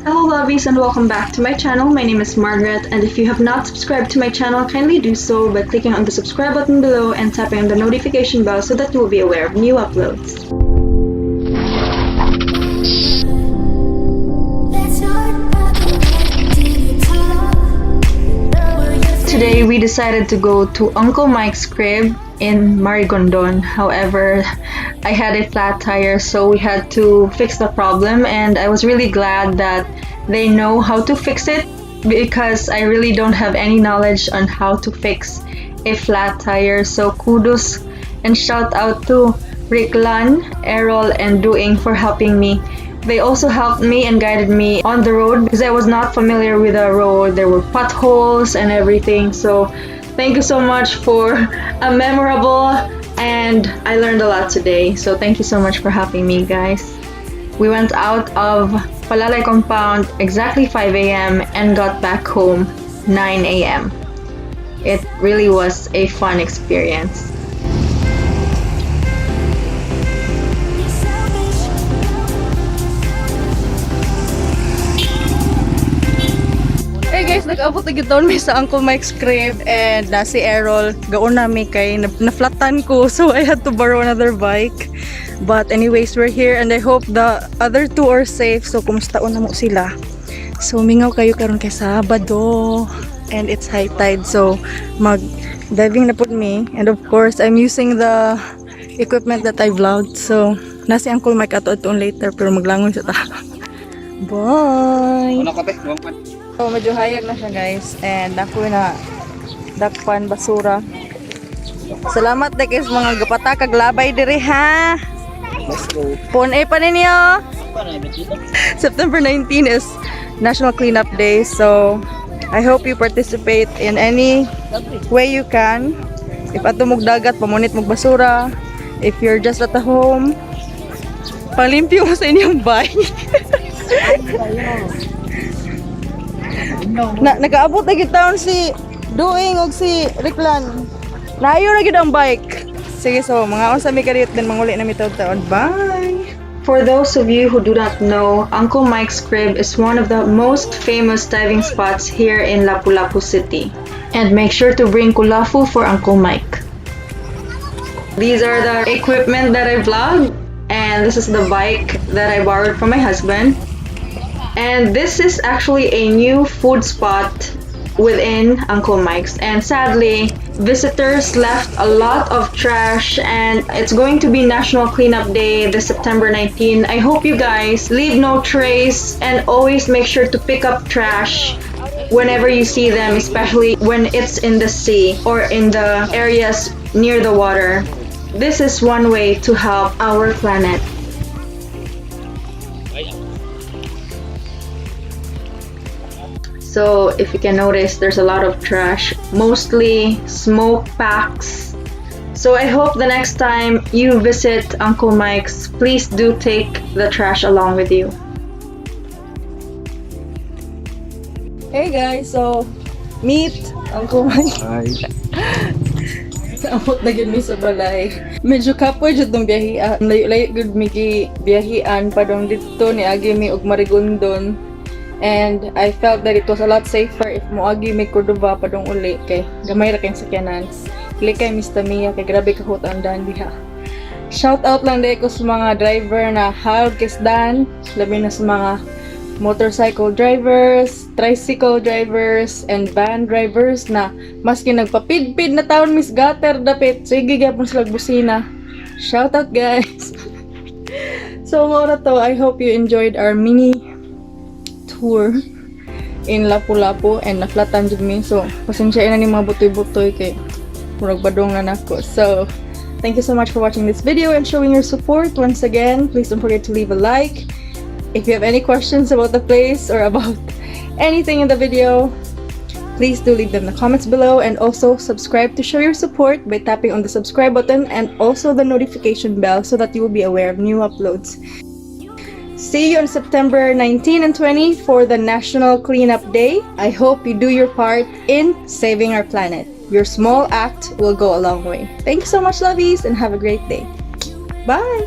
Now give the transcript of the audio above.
Hello lovies and welcome back to my channel. My name is Margrette, and if you have not subscribed to my channel, kindly do so by clicking on the subscribe button below and tapping on the notification bell so that you will be aware of new uploads. Today we decided to go to Uncle Mike's crib in Marigondon. However, I had a flat tire, so we had to fix the problem, and I was really glad that they know how to fix it because I really don't have any knowledge on how to fix a flat tire. So kudos and shout out to Riklan, Errol, and Doing for helping me. They also helped me and guided me on the road because I was not familiar with the road. There were potholes and everything. So thank you so much for a memorable, and I learned a lot today. So thank you so much for helping me, guys. We went out of Palalay compound exactly 5 a.m. and got back home 9 a.m. It really was a fun experience. Hey guys, nag-abot na gitawon mi sa Uncle Mike's crib, and na si Errol gaon na mi kay na-flatan ko, so I had to borrow another bike. But anyways, we're here and I hope the other two are safe. So kumustaon na mo sila. So mingaw kayo karon kay Sabado and it's high tide, so mag-diving na pud mi, and of course I'm using the equipment that I vlogged. So nasi Uncle Mike ato later, pero maglangoy sa ta. Bye! So medyo hayag na siya guys, and ako na dakpan basura. Salamat na guys mga gapata kag labay diri ha. Let's go. Pon pa ninyo. September 19 is National Cleanup Day, so I hope you participate in any way you can. If ato mog dagat, pamunit mog basura. If you're just at the home, palimpyo mo sa inyong bike. Nakaabot na gitawon si Doing og si Riklan. Naayo na gid ang bike. Sige, so mga unsa mi kadiyot din manguli na mi taon. Bye. For those of you who do not know, Uncle Mike's crib is one of the most famous diving spots here in Lapu-lapu City. And make sure to bring kulafu for Uncle Mike. These are the equipment that I vlogged, and this is the bike that I borrowed from my husband. And this is actually a new food spot within Uncle Mike's, and sadly visitors left a lot of trash, and it's going to be National Cleanup Day this September 19. I hope you guys leave no trace and always make sure to pick up trash whenever you see them, especially when it's in the sea or in the areas near the water. This is one way to help our planet. So if you can notice, there's a lot of trash, mostly smoke packs. So I hope the next time you visit Uncle Mike's, please do take the trash along with you. Hey guys, so meet Uncle Mike. Hi. Amot na gid mi sa balay. Medyo kapoy jud tong biyahian. Layo-layo gud mi gi biyahian padong dito ni agi mi og Marigondon. And I felt that it was a lot safer if moagi mi Cordova padong uli kay gamay ra kay sakyanan. Dili kay Mr. Mia kay grabe ka hutandan diha. Shout out lang dai ko sa mga driver na hawg kisdan, labi na sa mga motorcycle drivers, tricycle drivers, and van drivers na maski nagpapidpid na taon mis gutter dapit, sige gyapon sila busina. Shout out guys. So mora to, I hope you enjoyed our mini tour in Lapu-lapu, and naflatan jud mi, so pasensya na ni mga butoy-butoy kay murag badong na nako. So thank you so much for watching this video and showing your support. Once again, please don't forget to leave a like. If you have any questions about the place or about anything in the video, please do leave them in the comments below, and also subscribe to show your support by tapping on the subscribe button and also the notification bell so that you will be aware of new uploads. See you on September 19 and 20 for the National Cleanup Day. I hope you do your part in saving our planet. Your small act will go a long way. Thank you so much, lovies, and have a great day. Bye!